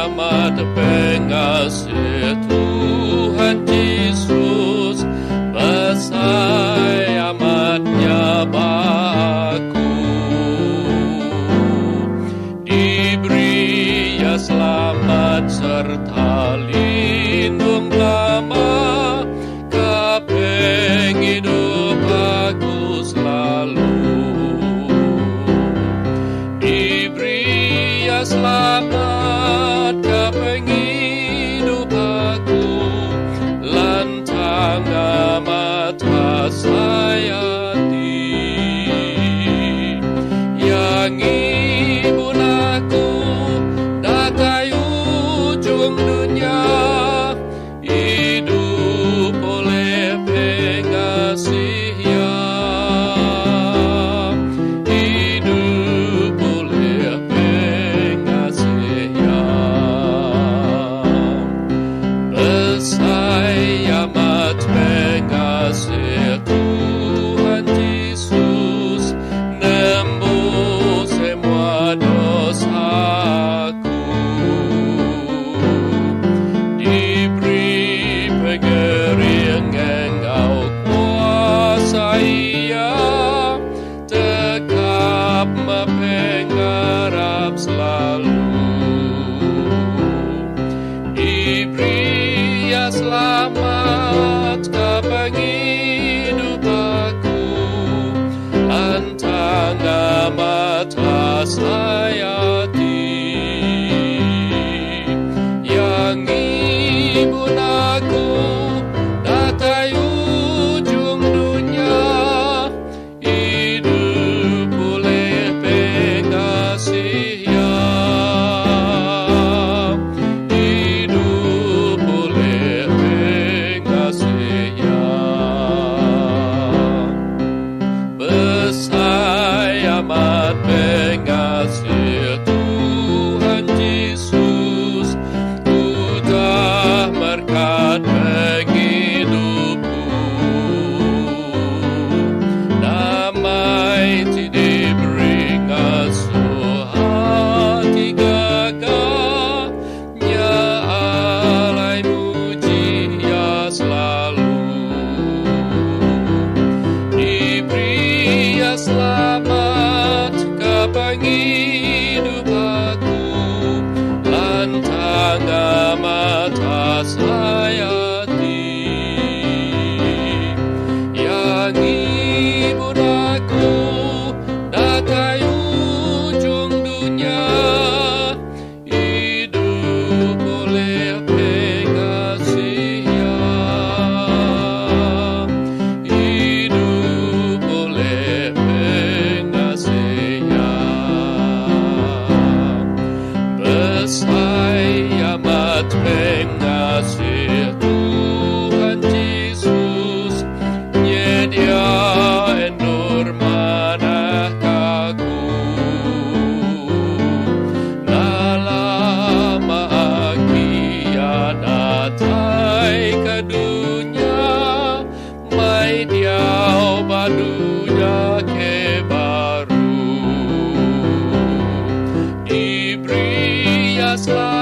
amat pengasih Tuhan Yesus, besar amatnya baku. Diberi ya selamat serta lindung lama, kapeng hidup aku selalu. Diberi ya selamat kapeng hidup aku, lantang amat hasayati. Yang ibu aku datai ujung dunia, hidup oleh pengasihnya, hidup oleh pengasihnya. Besar amat pengasih Tuhan Yesus, nembus semua dosaku. Diberi pengering Engkau kuasai, tekap mengharap selalu. Diberi ya selamat kapeng hidup aku, lantang amat hasayati. Yang ibu aku datai ujung dunia, hidup oleh pengasihnya, hidup oleh pengasihnya. Besar amat pengasih Tuhan Yesus, udah berkat hidupku. Damai diberi ngasuh hati gagah, nya alai muji ya selalu. Diberi ya selamat kapeng hidup aku, lantang amat hasayati. Yang ibu aku datai ujung dunia, hidup oleh pengasihnya, hidup oleh pengasihnya. Besar amat pengasih Tuhan Yesus, nyedia endur manahkaku. Dalam bahagia datai ke dunia, mai diau badunya ke baru. Diberi ya selamat